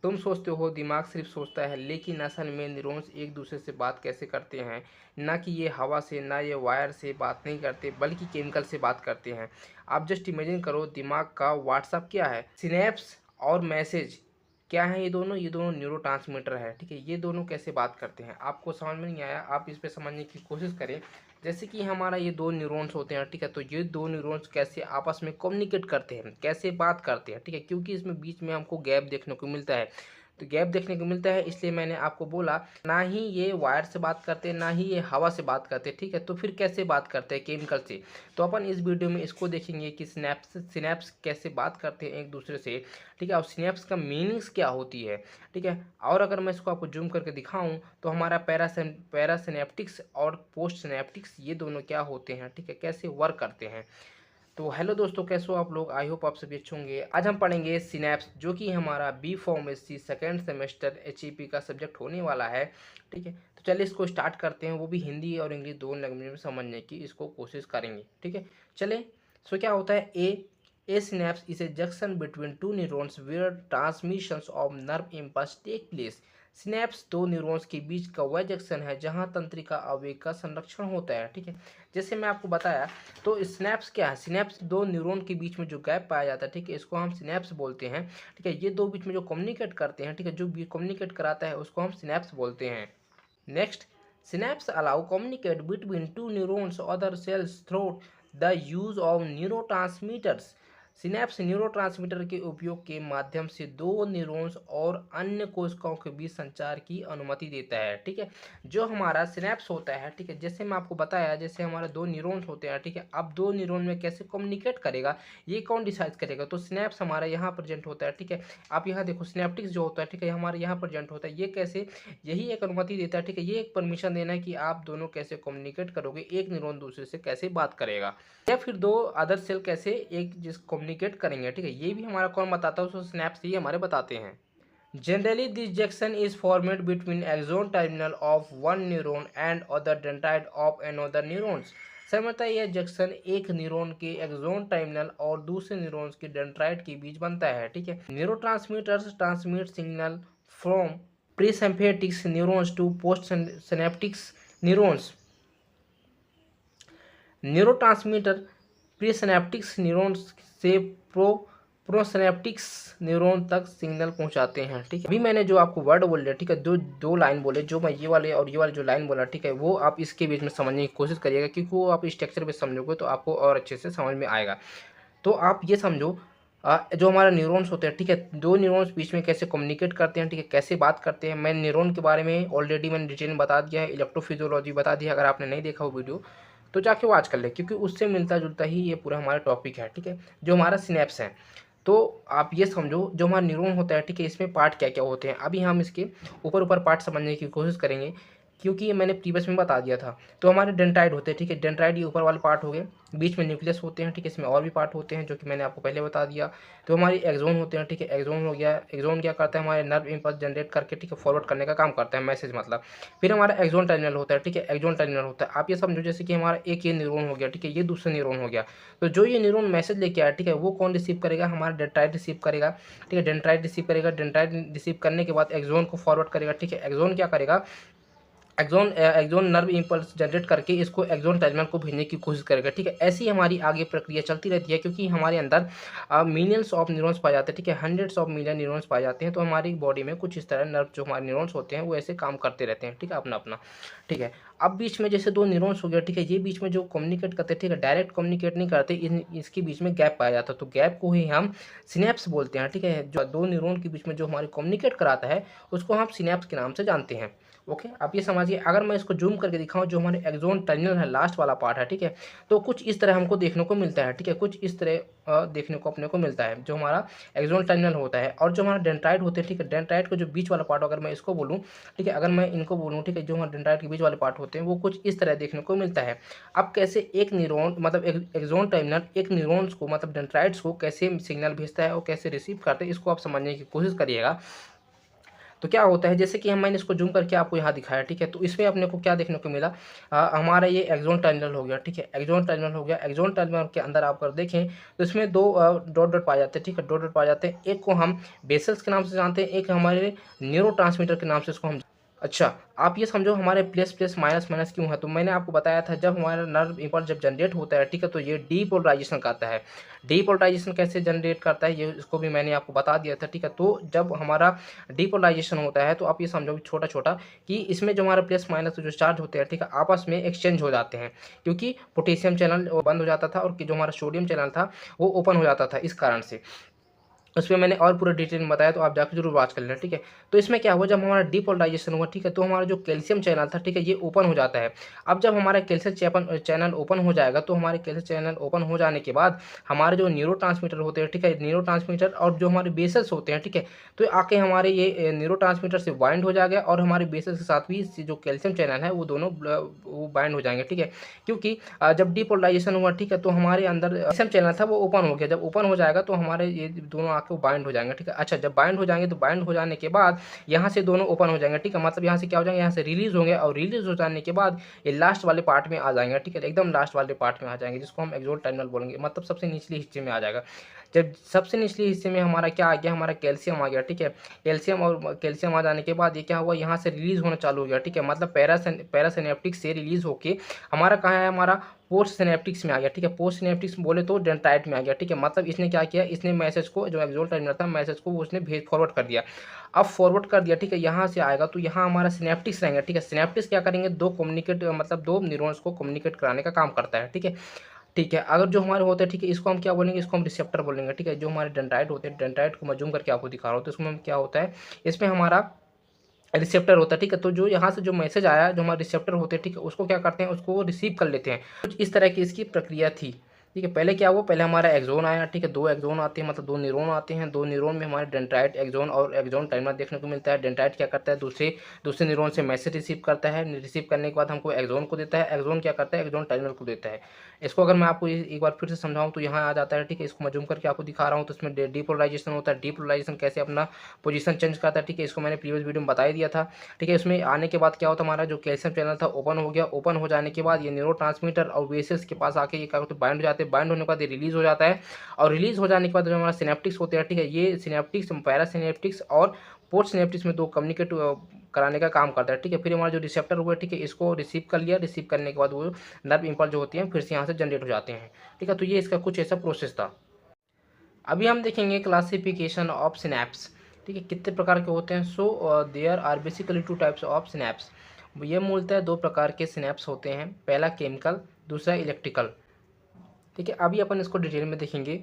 तुम सोचते हो दिमाग सिर्फ सोचता है, लेकिन असल में न्यूरॉन्स एक दूसरे से बात कैसे करते हैं। ना कि ये हवा से, ना ये वायर से बात नहीं करते, बल्कि केमिकल से बात करते हैं। आप जस्ट इमेजिन करो, दिमाग का व्हाट्सअप क्या है, सिनेप्स और मैसेज क्या है। ये दोनों न्यूरोट्रांसमीटर है, ठीक है। ये दोनों कैसे बात करते हैं, आपको समझ में नहीं आया, आप इस पे समझने की कोशिश करें। जैसे कि हमारा ये दो न्यूरॉन्स होते हैं, ठीक है। तो ये दो न्यूरॉन्स कैसे आपस में कम्युनिकेट करते हैं, कैसे बात करते हैं, ठीक है। क्योंकि इसमें बीच में हमको गैप देखने को मिलता है। तो गैप देखने को मिलता है, इसलिए मैंने आपको बोला, ना ही ये वायर से बात करते हैं, ना ही ये हवा से बात करते हैं, ठीक है। तो फिर कैसे बात करते हैं, केमिकल से। तो अपन इस वीडियो में इसको देखेंगे कि सिनेप्स कैसे बात करते हैं एक दूसरे से, ठीक है। और सिनेप्स का मीनिंग्स क्या होती है, ठीक है। और अगर मैं इसको आपको जूम करके दिखाऊं तो हमारा पैरासिनेप्टिक्स और पोस्ट सिनेप्टिक्स ये दोनों क्या होते हैं, ठीक है, कैसे वर्क करते हैं। तो हेलो दोस्तों, कैसे हो आप लोग। आई होप आप सभी अच्छे होंगे। आज हम पढ़ेंगे सिनेप्स, जो कि हमारा बी फार्मेसी सेकेंड सेमेस्टर एचईपी का सब्जेक्ट होने वाला है, ठीक है। तो चलिए इसको स्टार्ट करते हैं, वो भी हिंदी और इंग्लिश दोनों लैंग्वेज में समझने की इसको कोशिश करेंगे, ठीक है। चले। सो क्या होता है, a synapse is a junction between two neurons where transmissions of nerve impulse take place. Synapse दो न्यूरॉन्स के बीच का वह जंक्शन है जहां तंत्रिका आवेग का संरक्षण होता है, ठीक है। जैसे मैं आपको बताया, तो स्नैप्स क्या है, सिनेप्स दो न्यूरॉन के बीच में जो गैप पाया जाता है, ठीक है, इसको हम सिनेप्स बोलते हैं, ठीक है। ये दो बीच में जो कम्युनिकेट करते हैं, ठीक है, जो भी कम्युनिकेट कराता है उसको हम सिनेप्स बोलते हैं। Next, synapse allow communicate between two neurons other sales through the use of neurotransmitters. Synapse neurotransmitter के उपयोग के माध्यम से दो न्यूरॉन्स और अन्य कोशिकाओं के बीच संचार की अनुमति देता है, ठीक है। जो हमारा सिनेप्स होता है, ठीक है, जैसे मैं आपको बताया, जैसे हमारे दो न्यूरॉन्स होते हैं, ठीक है। अब दो न्यूरॉन में कैसे कम्युनिकेट करेगा, ये कौन डिसाइड करेगा। तो सिनेप्स हमारा यहाँ प्रेजेंट होता है, ठीक है। आप यहाँ देखो, सिनेप्टिक्स जो होता है, ठीक है, हमारे यहाँ प्रेजेंट होता है। ये कैसे, यही एक अनुमति देता है, ठीक है। ये एक परमिशन देना है कि आप दोनों कैसे कम्युनिकेट करोगे, एक न्यूरॉन दूसरे से कैसे बात करेगा, या फिर दो अदर सेल कैसे एक जिस कम्युनिकेट करेंगे, ठीक है। ये भी हमारा कौन बताता है, उसको स्नैप्स ही हमारे बताते हैं। Generally, this junction is formed between axon terminal of one neuron and other dendrite of another neurons. सामान्यतः यह जंक्शन एक न्यूरॉन के एक्सोन टर्मिनल और दूसरे न्यूरॉन्स के डेंड्राइट के बीच बनता है, ठीक है। Neurotransmitters transmit signal from presympathetic neurons to post synaptics neurons. Neurotransmitter presynaptics neurons से प्रोसिनेप्टिक्स न्यूरॉन तक सिग्नल पहुंचाते हैं, ठीक है। अभी मैंने जो आपको वर्ड बोल दिया, ठीक है, दो लाइन बोले, जो मैं ये वाले और ये वाले जो लाइन बोला, ठीक है, वो आप इसके बीच में समझने की कोशिश करिएगा, क्योंकि वो आप स्ट्रक्चर पे समझोगे तो आपको और अच्छे से समझ में आएगा। तो आप ये समझो, जो हमारा न्यूरॉन्स होते हैं, ठीक है, दो न्यूरॉन्स बीच में कैसे कम्युनिकेट करते हैं, ठीक है, कैसे बात करते हैं। मैं न्यूरॉन के बारे में ऑलरेडी मैंने डिटेल में बता दिया है, इलेक्ट्रोफिजियोलॉजी बता दिया। अगर आपने नहीं देखा वो वीडियो तो जाके वॉच कर ले, क्योंकि उससे मिलता जुलता ही ये पूरा हमारा टॉपिक है, ठीक है। जो हमारा सिनेप्स है, तो आप ये समझो, जो हमारा न्यूरॉन होता है, ठीक है, इसमें पार्ट क्या क्या होते हैं। अभी हम इसके ऊपर ऊपर पार्ट समझने की कोशिश करेंगे, क्योंकि ये मैंने प्रीवियस में बता दिया था। तो हमारे डेंटाइड होते हैं, ठीक है, डेंटाइड ये ऊपर वाले पार्ट हो गए, बीच में न्यूक्लियस होते हैं, ठीक है, इसमें और भी पार्ट होते हैं जो कि मैंने आपको पहले बता दिया। तो हमारी एक्सोन होते हैं, ठीक है, एक्सोन हो गया। एक्सोन क्या करता है, हमारे नर्व इम्पल्स जनरेट करके, ठीक है, फॉरवर्ड करने का काम करता है, मैसेज मतलब। फिर हमारा एक्सोन टर्मिनल होता है, ठीक है, एक्सोन टर्मिनल होता है। आप ये समझो जैसे कि हमारा एक ये न्यूरॉन हो गया, ठीक है, ये दूसरा न्यूरॉन हो गया। तो जो ये न्यूरॉन मैसेज लेके आया, ठीक है, वो कौन रिसीव करेगा, हमारा डेंड्राइट रिसीव करेगा, ठीक है, डेंड्राइट रिसीव करेगा। डेंड्राइट रिसीव करने के बाद एक्सोन को फॉरवर्ड करेगा, ठीक है। एक्सोन क्या करेगा, एक्सोन नर्व इम्पल्स जनरेट करके इसको एक्सोन टर्मिनल को भेजने की कोशिश करेगा, ठीक है। ऐसी हमारी आगे प्रक्रिया चलती रहती है, क्योंकि हमारे अंदर मिलियंस ऑफ न्यूरॉन्स पाए जाते हैं, ठीक है, हंड्रेड्स ऑफ मिलियन न्यूरॉन्स पाए जाते हैं। तो हमारी बॉडी में कुछ इस तरह नर्व जो हमारे न्यूरॉन्स होते हैं वो ऐसे काम करते रहते हैं, ठीक है, अपना अपना, ठीक है। अब बीच में जैसे दो न्यूरॉन्स हो गया, ठीक है, ये बीच में जो कम्युनिकेट करते हैं, ठीक है, डायरेक्ट कम्युनिकेट नहीं करते, इसके बीच में गैप पाया जाता है। तो गैप को ही हम सिनेप्स बोलते हैं, ठीक है। जो दो न्यूरॉन के बीच में जो हमारे कम्युनिकेट कराता है उसको हम सिनेप्स के नाम से जानते हैं। ओके, आप ये समझिए। अगर मैं इसको जूम करके दिखाऊं, जो हमारे एक्सोन टर्मिनल है, लास्ट वाला पार्ट है, ठीक है, तो कुछ इस तरह हमको देखने को मिलता है, ठीक है, कुछ इस तरह देखने को अपने को मिलता है, जो हमारा एक्सोन टर्मिनल होता है। और जो हमारा डेंड्राइट होते हैं, ठीक है, डेंड्राइट का जो बीच वाला पार्ट, अगर मैं इसको बोलूँ, ठीक है, अगर मैं इनको बोलूँ, ठीक है, जो हमारे डेंड्राइट के बीच वाले पार्ट होते हैं वो कुछ इस तरह देखने को मिलता है। अब कैसे एक न्यूरॉन मतलब एक्सोन टर्मिनल एक न्यूरॉन्स को मतलब डेंड्राइट्स को कैसे सिग्नल भेजता है और कैसे रिसीव करते हैं, इसको आप समझने की कोशिश करिएगा। तो क्या होता है, जैसे कि हम मैंने इसको जूम करके आपको यहाँ दिखाया, ठीक है। तो इसमें अपने को क्या देखने को मिला, हमारा ये एक्सॉन टर्मिनल हो गया, ठीक है। एक्सॉन टर्मिनल हो गया, एक्सॉन टर्मिनल के अंदर आप अगर देखें तो इसमें दो डॉट डॉट पाए जाते हैं, ठीक है। डॉट डॉट पाए जाते हैं, एक को हम बेसल्स के नाम से जानते हैं, एक हमारे न्यूरोट्रांसमीटर के नाम से इसको हम। अच्छा, आप ये समझो हमारे प्लस प्लस माइनस माइनस क्यों है, तो मैंने आपको बताया था जब हमारा नर्व इम्पल्स जब जनरेट होता है, ठीक है, तो ये डीपोलराइजेशन करता है। डीपोलराइजेशन कैसे जनरेट करता है, ये इसको भी मैंने आपको बता दिया था, ठीक है। तो जब हमारा डीपोलराइजेशन होता है तो आप ये समझो छोटा छोटा कि इसमें जो हमारा प्लस माइनस जो चार्ज होते हैं, ठीक है, आपस में एक्सचेंज हो जाते हैं, क्योंकि पोटेशियम चैनल बंद हो जाता था और जो हमारा सोडियम चैनल था वो ओपन हो जाता था, इस कारण से। उसमें मैंने और पूरा डिटेल में बताया, तो आप जाकर जरूर वॉच कर लेना, ठीक है। तो इसमें क्या हुआ, जब हमारा डीपोलराइजेशन हुआ, ठीक है, तो हमारा जो कैल्शियम चैनल था, ठीक है, ये ओपन हो जाता है। अब जब हमारा कैल्शियम चैनल ओपन हो जाएगा, तो हमारे कैल्शियम चैनल ओपन हो जाने के बाद हमारे जो न्यूरोट्रांसमीटर होते हैं, ठीक है, न्यूरोट्रांसमीटर और जो हमारे बेसल्स होते हैं, ठीक है, तो आके हमारे ये न्यूरोट्रांसमीटर से बाइंड हो जाएगा और हमारे बेसल्स के साथ भी जो कैल्शियम चैनल है वो दोनों वो बाइंड हो जाएंगे, ठीक है। क्योंकि जब डीपोलराइजेशन हुआ, ठीक है, तो हमारे अंदर कैल्शियम चैनल था वो ओपन हो गया। जब ओपन हो जाएगा तो हमारे ये दोनों आके बाइंड हो जाएंगे, ठीक है। अच्छा, जब बाइंड हो जाएंगे तो बाइंड हो जाने के बाद यहाँ से दोनों ओपन हो जाएंगे, ठीक है, मतलब यहाँ से क्या हो जाएंगे, यहाँ से रिलीज होंगे और रिलीज हो जाने के बाद ये लास्ट वाले पार्ट में आ जाएंगे, ठीक है, एकदम लास्ट वाले पार्ट में आ जाएंगे, जिसको हम एक्सोल टर्मिनल बोलेंगे, मतलब सबसे निचले हिस्से में आ जाएगा। जब सबसे निचले हिस्से में हमारा क्या आ गया, हमारा कैल्शियम आ गया, ठीक है। कैल्शियम आ जाने के बाद ये क्या हुआ, यहाँ से रिलीज होना चालू हो गया, ठीक है, मतलब पैरासिनेप्टिक से रिलीज होके हमारा कहाँ है, हमारा पोस्ट सिनेप्टिक्स में आ गया, ठीक है। पोस्ट सिनेप्टिक्स बोले तो डेंड्राइट में आ गया, ठीक है। मतलब इसने क्या किया, इसने मैसेज को, जो एक्सोल टर्मिनल था, मैसेज को उसने भेज फॉरवर्ड कर दिया। अब फॉरवर्ड कर दिया, ठीक है, यहाँ से आएगा तो यहाँ हमारा सिनेप्टिक्स रहेंगे, ठीक है। सिनेप्टिक्स क्या करेंगे, दो कम्युनिकेट मतलब दो न्यूरॉन्स को कम्युनिकेट कराने का काम करता है, ठीक है। ठीक है, अगर जो हमारे होते हैं, ठीक है, इसको हम क्या बोलेंगे, इसको हम रिसेप्टर बोलेंगे, ठीक है। जो हमारे डेंड्राइट होते हैं, डेंड्राइट को मैं जूम करके आपको दिखा रहा हूँ, तो इसमें क्या होता है, इसमें हमारा रिसेप्टर होता है, ठीक है। तो जो यहाँ से जो मैसेज आया, जो हमारे रिसेप्टर होते हैं, ठीक है, उसको क्या करते हैं, उसको रिसीव कर लेते हैं। कुछ इस तरह की इसकी प्रक्रिया थी, ठीक है। पहले क्या हुआ, पहले हमारा एक्सोन आया, ठीक है, दो एक्सोन आते हैं, मतलब दो न्यूरॉन आते हैं, दो न्यूरॉन में हमारे डेंड्राइट एक्सोन और एक्सोन टर्मिनल देखने को मिलता है। डेंड्राइट क्या करता है, दूसरे दूसरे न्यूरॉन से मैसेज रिसीव करता है, रिसीव करने के बाद हमको एक्सोन को देता है, एक्सोन क्या करता है, एक्सोन टर्मिनल को देता है। इसको अगर मैं आपको एक बार फिर से समझाऊं तो यहाँ आ जाता है, ठीक है। इसको मैं जूम करके आपको दिखा रहा हूँ, तो इसमें डीपोलराइजेशन होता है, डीपोलराइजेशन कैसे अपना पोजीशन चेंज करता है, ठीक है, इसको मैंने प्रीवियस वीडियो में बता ही दिया था, ठीक है। इसमें आने के बाद क्या होता है, हमारा जो कैल्शियम चैनल था ओपन हो गया। ओपन हो जाने के बाद ये न्यूरोट्रांसमीटर और वेसल्स के पास आके ये क्या होता है, बाइंड हो जाते हैं। बाइंड होने के बाद ये रिलीज हो जाता है और रिलीज हो जाने के बाद जो हमारा सिनेप्टिक्स होते हैं, ठीक है, ये सिनेप्टिक्स पैरासिनेप्टिक्स और पोस्ट सिनेप्टिक्स में दो कम्युनिकेट कराने का काम करता है, ठीक है। फिर हमारा जो रिसेप्टर हुआ, ठीक है, इसको रिसीव कर लिया, रिसीव करने के बाद वो नर्व इम्पल्स जो होती हैं फिर से यहाँ से जनरेट हो जाते हैं, ठीक है। तो ये इसका कुछ ऐसा प्रोसेस था। अभी हम देखेंगे क्लासिफिकेशन ऑफ सिनैप्स, ठीक है, कितने प्रकार के होते हैं। So there are basically two types of synapse. ये मूलतः दो प्रकार के सिनैप्स होते हैं, पहला केमिकल, दूसरा इलेक्ट्रिकल, ठीक है। अभी अपन इसको डिटेल में देखेंगे।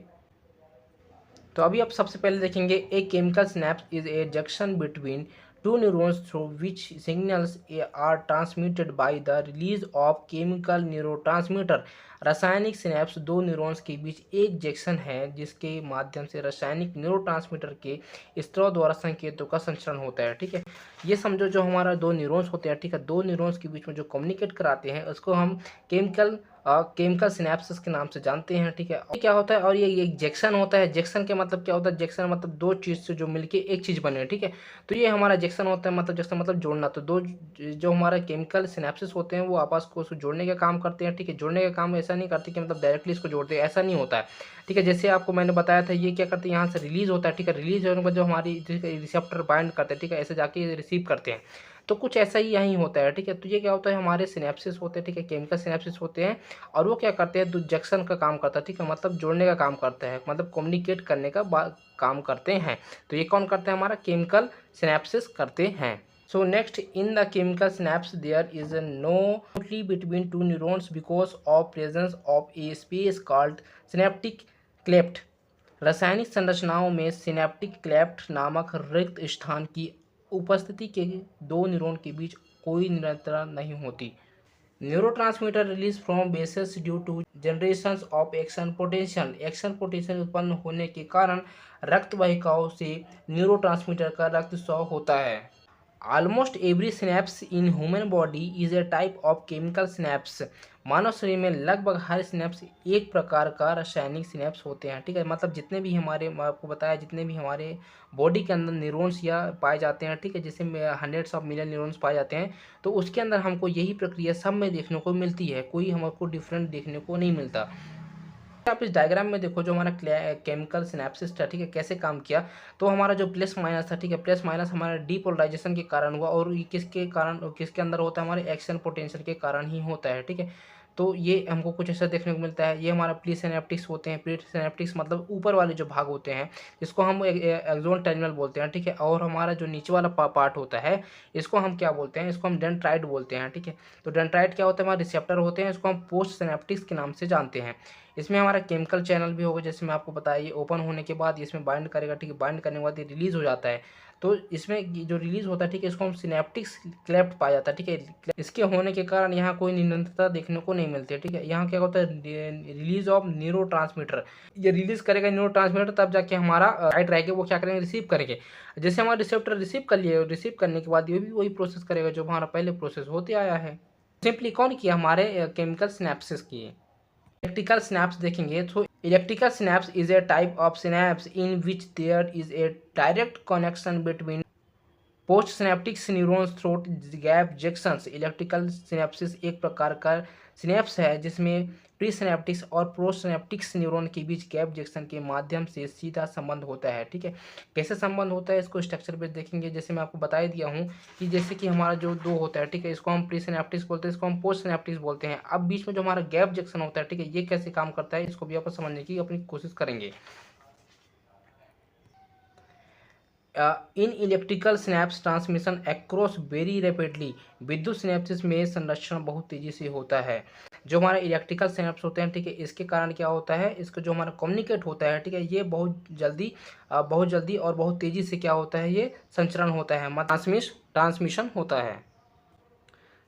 तो अभी आप सबसे पहले देखेंगे, a chemical synapse is a junction between two neurons through which signals are transmitted by the release of chemical neurotransmitter. रासायनिक सिनैप्स दो न्यूरॉन्स के बीच एक जंक्शन है जिसके माध्यम से रासायनिक न्यूरोट्रांसमीटर के स्त्राव द्वारा संकेतों का संचरण होता है, ठीक है। ये समझो जो हमारा दो न्यूरॉन्स होते हैं, ठीक है, दो न्यूरॉन्स के बीच में जो कम्युनिकेट कराते हैं उसको हम केमिकल सिनेप्सिस के नाम से जानते हैं, ठीक है। और क्या होता है, और ये एक जंक्शन होता है। जंक्शन के मतलब क्या होता है, जंक्शन मतलब दो चीज़ से जो मिलके एक चीज़ बने, ठीक है। तो ये हमारा जंक्शन होता है, मतलब जंक्शन मतलब जोड़ना। तो दो जो हमारा केमिकल सिनेप्सिस होते हैं वो आपस को जोड़ने का काम करते हैं, ठीक है। जोड़ने का काम ऐसा नहीं करते कि मतलब डायरेक्टली इसको जोड़ते हैं, ऐसा नहीं होता है, ठीक है। जैसे आपको मैंने बताया था, ये क्या करते हैं, यहाँ से रिलीज होता है, ठीक है। रिलीज होने के बाद जो हमारी रिसेप्टर बाइंड करते हैं, ठीक है, ऐसे जाके रिसीव करते हैं। तो कुछ ऐसा ही यहीं होता है, ठीक है। तो ये क्या होता है, हमारे सिनेप्सिस होते हैं, ठीक है, केमिकल सिनेप्सिस होते हैं और वो क्या करते हैं, जंक्शन का काम करता है, ठीक है, मतलब जोड़ने का काम करता है, मतलब कम्युनिकेट करने का काम करते हैं। तो ये कौन करते हैं, हमारा केमिकल सिनेप्सिस करते हैं। So next, in the chemical synapse there is no boundary between two neurons because of presence of a space called synaptic cleft। रासायनिक संरचनाओं में सिनेप्टिक क्लेफ्ट नामक रिक्त स्थान की उपस्थिति के दो न्यूरॉन के बीच कोई निरंतरता नहीं होती। Neurotransmitter release from bases due to generation of action potential. Action potential उत्पन्न होने के कारण रक्त वाहिकाओं से न्यूरोट्रांसमीटर का रक्त स्राव होता है। Almost every synapse in human body is a type of chemical synapse. मानव शरीर में लगभग हर सिनेप्स एक प्रकार का रासायनिक सिनेप्स होते हैं। ठीक है, मतलब जितने भी हमारे, मैं आपको बताया, जितने भी हमारे बॉडी के अंदर न्यूरॉन्स या पाए जाते हैं, ठीक है, जैसे हंड्रेड्स ऑफ मिलियन न्यूरॉन्स पाए जाते हैं, तो उसके अंदर हमको यही प्रक्रिया सब में देखने को मिलती है, कोई हमको डिफरेंट देखने को नहीं मिलता। आप इस डायग्राम में देखो जो हमारा केमिकल सिनेप्सिस था, ठीक है, कैसे काम किया। तो हमारा जो प्लस माइनस था, ठीक है, प्लस माइनस हमारा डीपोलराइजेशन के कारण हुआ, और ये किसके कारण, किसके अंदर होता है, हमारे एक्शन पोटेंशियल के कारण ही होता है। ठीक है, तो ये हमको कुछ ऐसा देखने को मिलता है। ये हमारा प्री सिनेप्टिक्स होते हैं। प्री सिनेप्टिक्स मतलब ऊपर वाले जो भाग होते हैं, इसको हम एक्सोन टर्मिनल बोलते हैं। ठीक है, और हमारा जो नीचे वाला पार्ट होता है, इसको हम क्या बोलते हैं, इसको हम डेंड्राइट बोलते हैं। ठीक है, तो डेंड्राइट क्या होता है, हमारे रिसेप्टर होते हैं, इसको हम पोस्ट सिनेप्टिक्स के नाम से जानते हैं। इसमें हमारा केमिकल चैनल भी होगा, जैसे मैं आपको बताया, ये ओपन होने के बाद इसमें बाइंड करेगा। ठीक है, बाइंड करने के बाद ये रिलीज हो जाता है। तो इसमें जो रिलीज होता है, ठीक है, इसको हम सिनेप्टिक्स क्लेफ्ट पाया जाता है। ठीक है, इसके होने के कारण यहाँ कोई निरंतरता देखने को नहीं मिलती है। ठीक है, यहाँ क्या होता है, रिलीज ऑफ न्यूरो, ये रिलीज करेगा न्यूरो, तब जाके हमारा राइट रहेगा, वो क्या करेंगे, रिसीव करेंगे। जैसे हमारा रिसेप्टर रिसीव कर लिए, रिसीव करने के बाद ये भी वही प्रोसेस करेगा जो हमारा पहले प्रोसेस होते आया है। सिंपली कौन किया, हमारे केमिकल सिनेप्सिस किए। इलेक्ट्रिकल सिनेप्स देखेंगे तो electrical synapse is a type of synapse in which there is a direct connection between post synaptics neurons through gap junctions. Electrical synapsis एक प्रकार का सिनेप्स है जिसमें प्री सिनेप्टिक्स और पोस्ट सिनेप्टिक्स न्यूरॉन के बीच गैप जंक्शन के माध्यम से सीधा संबंध होता है। ठीक है, कैसे संबंध होता है, इसको स्ट्रक्चर पे देखेंगे। जैसे मैं आपको बता ही दिया हूँ कि जैसे कि हमारा जो दो होता है, ठीक है, इसको हम प्री सिनेप्टिक्स बोलते हैं, इसको हम पोस्ट सिनेप्टिक्स बोलते हैं। अब बीच में जो हमारा गैप जंक्शन होता है, ठीक है, ये कैसे काम करता है, इसको भी आप समझने की अपनी कोशिश करेंगे। In electrical synapse transmission across very rapidly. विद्युत सिनेप्सिस में संरक्षण बहुत तेजी से होता है। जो हमारे इलेक्ट्रिकल सिनेप्स होते हैं, ठीक है, इसके कारण क्या होता है, इसको जो हमारा कम्युनिकेट होता है, ठीक है, ये बहुत जल्दी और बहुत तेजी से क्या होता है, ये संचरण होता है, ट्रांसमिशन होता है।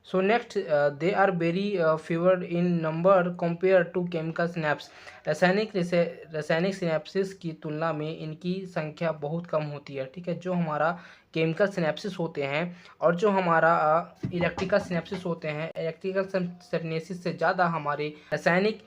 So next, they are very fewer in number compared to chemical synapse। रासायनिक सिनेप्सिस की तुलना में इनकी संख्या बहुत कम होती है। ठीक है, जो हमारा केमिकल सिनेप्सिस होते हैं और जो हमारा इलेक्ट्रिकल सिनेप्सिस होते हैं, इलेक्ट्रिकल सिनेप्सिस से ज़्यादा हमारे रासायनिक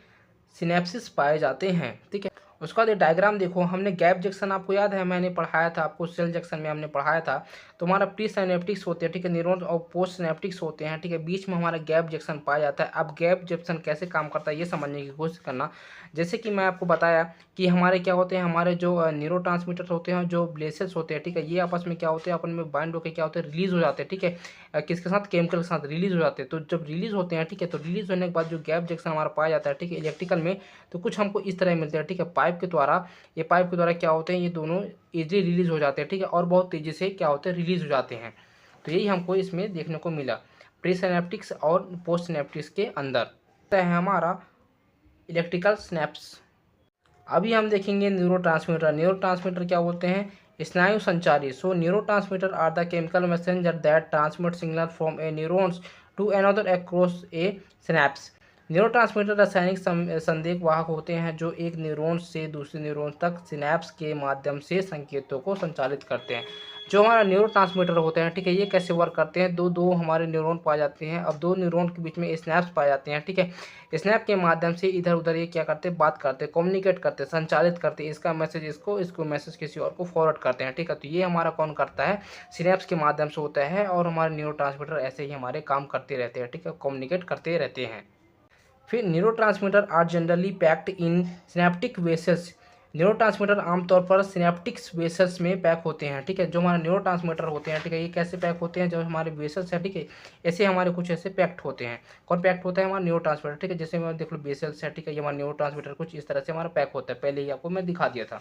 सिनेप्सिस पाए जाते हैं। ठीक है, उसका बाद डायग्राम देखो, हमने गैप जंक्शन, आपको याद है मैंने पढ़ाया था आपको, सेल जंक्शन में हमने पढ़ाया था। तो हमारा प्री सिनेप्टिक्स होते हैं, ठीक है, न्यूरॉन्स, और पोस्ट सिनेप्टिक्स होते हैं। ठीक है, बीच में हमारा गैप जंक्शन पाया जाता है। अब गैप जंक्शन कैसे काम करता है ये समझने की कोशिश करना। जैसे कि मैं आपको बताया कि हमारे क्या होते हैं, हमारे जो न्यूरोट्रांसमीटर होते हैं, जो ब्लेसेस होते हैं, ठीक है, ये आपस में क्या होते हैं, अपन में बाइंड होकर क्या होते हैं, रिलीज हो जाते हैं। ठीक है, किसके साथ, केमिकल के साथ रिलीज हो जाते हैं। तो जब रिलीज होते हैं, ठीक है, तो रिलीज होने के बाद जो गैप जंक्शन हमारा पाया जाता है, ठीक है, इलेक्ट्रिकल में, तो कुछ हमको इस तरह मिलते हैं। ठीक है, पाइप के द्वारा, ये पाइप के द्वारा क्या होते हैं, ये दोनों इजीली रिलीज हो जाते हैं। ठीक है, और बहुत तेजी से क्या होते हैं, रिलीज हो जाते हैं। तो यही हमको इसमें देखने को मिला प्री सिनेप्टिक्स और पोस्ट सिनेप्टिक्स के अंदर है हमारा इलेक्ट्रिकल स्नैप्स। अभी हम देखेंगे न्यूरोट्रांसमीटर क्या बोलते हैं, स्नायु संचारी। So neurotransmitter are the chemical messenger that transmit signal from a neurons to another across a synapse. Neurotransmitter रासायनिक संदेश वाहक होते हैं जो एक न्यूरॉन से दूसरे न्यूरॉन तक सिनेप्स के माध्यम से संकेतों को संचालित करते हैं। जो हमारा न्यूरोट्रांसमीटर होते हैं, ठीक है, ये कैसे वर्क करते हैं, दो दो हमारे न्यूरॉन पाए जाते हैं। अब दो न्यूरॉन के बीच में स्नैप्स पाए जाते हैं। ठीक है, स्नैप के माध्यम से इधर उधर ये क्या करते हैं, बात करते हैं, कम्युनिकेट करते हैं, संचालित करते हैं। इसका मैसेज इसको मैसेज किसी और को फॉरवर्ड करते हैं। ठीक है, तो ये हमारा कौन करता है, सिनेप्स के माध्यम से होता है। और हमारे न्यूरोट्रांसमीटर ऐसे ही हमारे काम करते रहते हैं। ठीक है, कम्युनिकेट करते रहते हैं। फिर neurotransmitter are generally packed in synaptic vessels. Neurotransmitter आमतौर पर सिनेप्टिक्स वेसल्स में पैक होते हैं। ठीक है, जो हमारे न्यूरोट्रांसमीटर होते हैं, ठीक है, ये कैसे पैक होते हैं, जो हमारे वेसल्स है, ठीक है, ऐसे हमारे कुछ ऐसे पैक्ट होते हैं। कौन पैक्ट होता है, हमारा न्यूरोट्रांसमीटर। ठीक है, जैसे मैं देख लो वेसल्स है, ठीक है, ये हमारा न्यूरोट्रांसमीटर कुछ इस तरह से हमारा पैक होता है, पहले ही आपको मैं दिखा दिया था।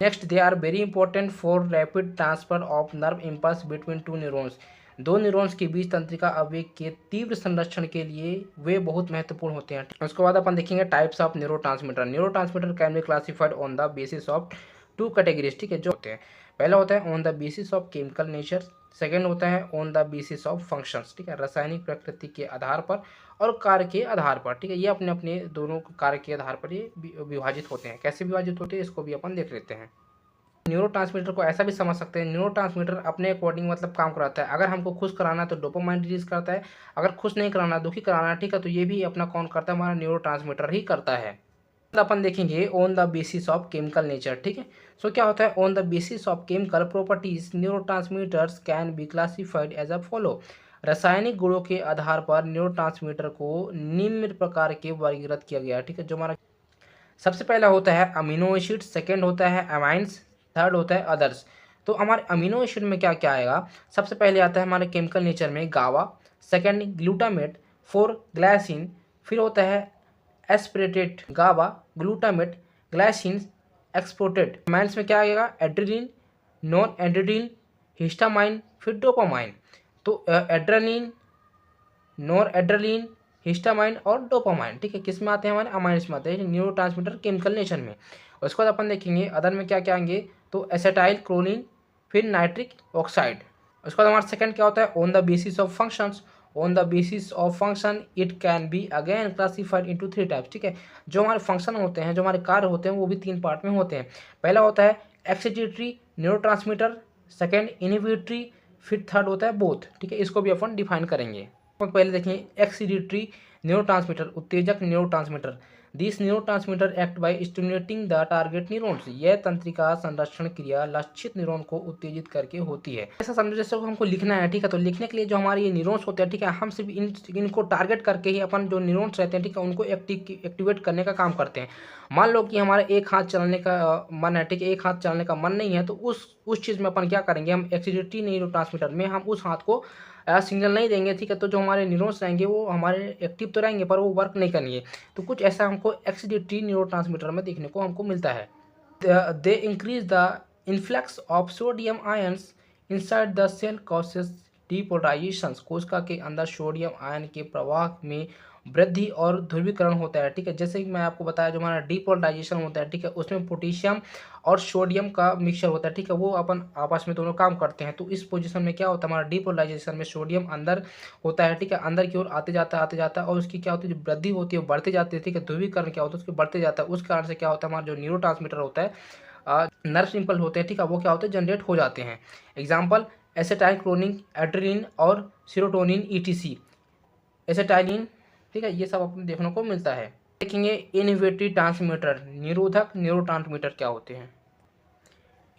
Next, they are very important for rapid transfer of nerve impulse between two neurons. दो न्यूरॉन्स के बीच तंत्रिका आवेग के तीव्र संरक्षण के लिए वे बहुत महत्वपूर्ण होते हैं। उसके बाद अपन देखेंगे types of neurotransmitter can be classified on the basis of two categories. ठीक है, जो होते हैं, पहला होता है on the basis of chemical nature, second होता है on the basis of functions. ठीक है, रासायनिक प्रकृति के आधार पर और कार्य के आधार पर। ठीक है, ये अपने अपने दोनों कार्य के आधार पर ये विभाजित होते हैं। कैसे विभाजित होते हैं इसको भी अपन देख लेते हैं। न्यूरोट्रांसमीटर को ऐसा भी समझ सकते हैं, न्यूरोट्रांसमीटर अपने अकॉर्डिंग मतलब काम कराता है। अगर हमको खुश कराना है तो डोपामाइन रिलीज करता है, अगर खुश नहीं कराना, दुखी कराना है, ठीक है, तो ये भी अपना कौन करता है, हमारा न्यूरोट्रांसमीटर ही करता है। अपन देखेंगे on the basis of chemical nature, ठीक है। सो क्या होता है, on the basis of chemical properties neurotransmitters can be classified as a follow. रासायनिक गुणों के आधार पर न्यूरोट्रांसमीटर को निम्न प्रकार के वर्गीकृत किया गया है, ठीक है। जो हमारा सबसे पहला होता है अमीनो एसिड, सेकेंड होता है अमाइंस, थर्ड होता है अदर्स। तो हमारे अमीनो एसिड में क्या क्या आएगा, सबसे पहले आता है हमारे केमिकल नेचर में गावा, सेकेंड ग्लूटामेट, फोर ग्लाइसिन, फिर होता है एस्पिरेटेड गावा, ग्लूटामेट, ग्लाइसिन, एक्सपोर्टेड। अमाइंस में क्या आएगा, एड्रेलिन, नॉन एड्रेलिन, हिस्टामाइन, फिर डोपामाइन। तो एड्रेलिन, नॉर एड्रेलिन, हिस्टामाइन और डोपामाइन, ठीक है, किस में आते हैं, हमारे अमाइंस में आते हैं, न्यूरोट्रांसमीटर केमिकल नेचर में। उसके बाद अपन देखेंगे अदर में क्या क्या आएंगे, तो एसेटाइल क्लोरीन, फिर नाइट्रिक ऑक्साइड। उसके बाद हमारा सेकंड क्या होता है, on the basis of functions, on the basis of function it can be again classified into 3 types, ठीक है। जो हमारे फंक्शन होते हैं, जो हमारे कार्य होते हैं, वो भी 3 पार्ट में होते हैं। पहला होता है एक्साइटेटरी न्यूरोट्रांसमीटर, सेकेंड इनहिबिटरी, फिर थर्ड होता है बोथ, ठीक है। इसको भी अपन डिफाइन करेंगे। पहले देखें एक्सीडिटरी न्यूरोट्रांसमीटर, उत्तेजक neurotransmitter. This neurotransmitter act bye stimulating the target neurons. यह तंत्रिका संरक्षण क्रिया लक्षित न्यूरॉन को उत्तेजित करके होती है। ऐसा समझो जैसे हमको लिखना है, ठीक है, तो लिखने के लिए जो हमारे ये न्यूरॉन्स होते हैं, ठीक है, हम सिर्फ इनको टारगेट करके ही अपन जो न्यूरॉन्स रहते हैं, ठीक है, उनको एक्टिवेट करने का काम करते हैं। मान लो कि हमारा एक हाथ चलाने का मन है, ठीक है, एक हाथ चलाने का मन नहीं है, तो उस चीज़ में अपन क्या करेंगे, हम एक्सीडिटरी न्यूरोट्रांसमीटर में हम उस हाथ को सिग्नल नहीं देंगे, ठीक है, तो जो हमारे न्यूरॉन्स रहेंगे वो हमारे एक्टिव तो रहेंगे पर वो वर्क नहीं करेंगे। तो कुछ ऐसा हमको एक्सीडिटरी न्यूरोट्रांसमीटर में देखने को हमको मिलता है। They increase the influx of sodium ions inside the cell causes depolarization. कोशिका के अंदर सोडियम आयन के प्रवाह में वृद्धि और ध्रुवीकरण होता है, ठीक है। जैसे कि मैं आपको बताया, जो हमारा डीपोलराइजेशन होता है, ठीक है, उसमें पोटेशियम और सोडियम का मिक्सचर होता है, ठीक है, वो अपन आपस में दोनों काम करते हैं। तो इस पोजीशन में क्या होता है, हमारा डीपोलराइजेशन में सोडियम अंदर होता है, ठीक है, अंदर की ओर आते जाता है और उसकी क्या होती है, जो वृद्धि होती है वो बढ़ते जाती है, ठीक है। ध्रुवीकरण क्या होता है, उसके बढ़ते जाता है। उस कारण से क्या होता है, हमारा जो न्यूरोट्रांसमीटर होता है, नर्व सिंपल होते हैं, ठीक है, वो क्या होते हैं, जनरेट हो जाते हैं। एग्जाम्पल एसेटाइल क्लोनिन, एड्रेलिन और सीरोटोनिन ईटीसी। एसेटाइलिन, ठीक है, ये सब अपने देखने को मिलता है। देखेंगे इनहिबिटरी ट्रांसमीटर, निरोधक न्यूरोट्रांसमीटर क्या होते हैं।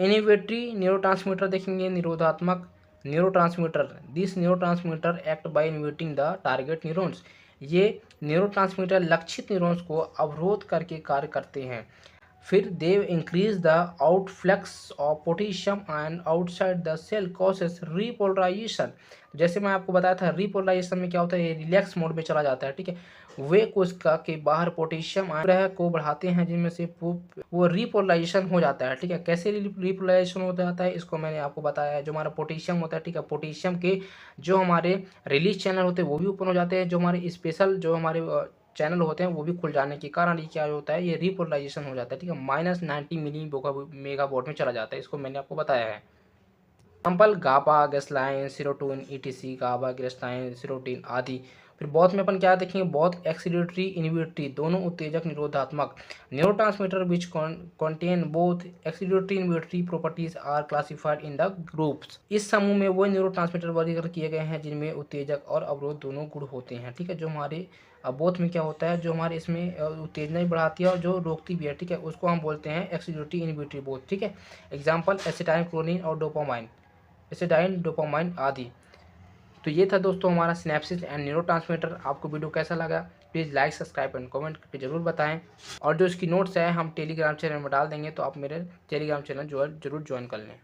इनहिबिटरी न्यूरोट्रांसमीटर देखेंगे, निरोधात्मक neurotransmitter. This neurotransmitter act by inhibiting the target neurons. ये न्यूरोट्रांसमीटर लक्षित न्यूरॉन्स को अवरोध करके कार्य करते हैं। फिर they increase the outflux of potassium ion outside the cell causes repolarization. जैसे मैं आपको बताया था, रीपोलराइजेशन में क्या होता है, ये रिलैक्स मोड में चला जाता है, ठीक है। वे कोशिका के बाहर पोटेशियम आयन को बढ़ाते हैं, जिनमें से वो रीपोलराइजेशन हो जाता है, ठीक है। कैसे रीपोलराइजेशन हो जाता है, इसको मैंने आपको बताया है। जो हमारा पोटेशियम होता है, ठीक है, पोटेशियम के जो हमारे रिलीज चैनल होते हैं वो भी ओपन हो जाते हैं। जो हमारे स्पेशल जो हमारे चैनल होते हैं वो भी खुल जाने के कारण ये क्या होता है, ये रीपोलराइजेशन हो जाता है, ठीक है, -90 मिली मेगावाट में चला जाता है। इसको मैंने आपको बताया है। एग्जाम्पल गाबा, गैसलाइन, सीरोटोनिन ईटीसी, गाबा, गैसलाइन, सीरोटोनिन आदि। फिर बहुत में अपन क्या देखेंगे, बहुत एक्सीडिटरी इनहिबिटरी, दोनों उत्तेजक निरोधात्मक neurotransmitter which contain both excitatory inhibitory properties are classified in the groups. इस समूह में वो न्यूरोट्रांसमीटर वर्गीकृत किए गए हैं जिनमें उत्तेजक और अवरोध दोनों गुण होते हैं, ठीक है। जो हमारे बोथ में क्या होता है, जो हमारे इसमें उत्तेजना भी बढ़ाती है और जो रोकती भी है, ठीक है, उसको हम बोलते हैं एक्सीडिटरी इनहिबिटरी बोथ, ठीक है। एग्जाम्पल एसिटाइल क्लोरीन और डोपामाइन, एसिटाइल, डोपामाइन आदि। तो ये था दोस्तों हमारा सिनेप्सिस एंड न्यूरोट्रांसमीटर। आपको वीडियो कैसा लगा, please like, subscribe and comment करके जरूर बताएं। और जो इसकी नोट्स है हम टेलीग्राम चैनल में डाल देंगे, तो आप मेरे टेलीग्राम चैनल जो है जरूर ज्वाइन कर लें।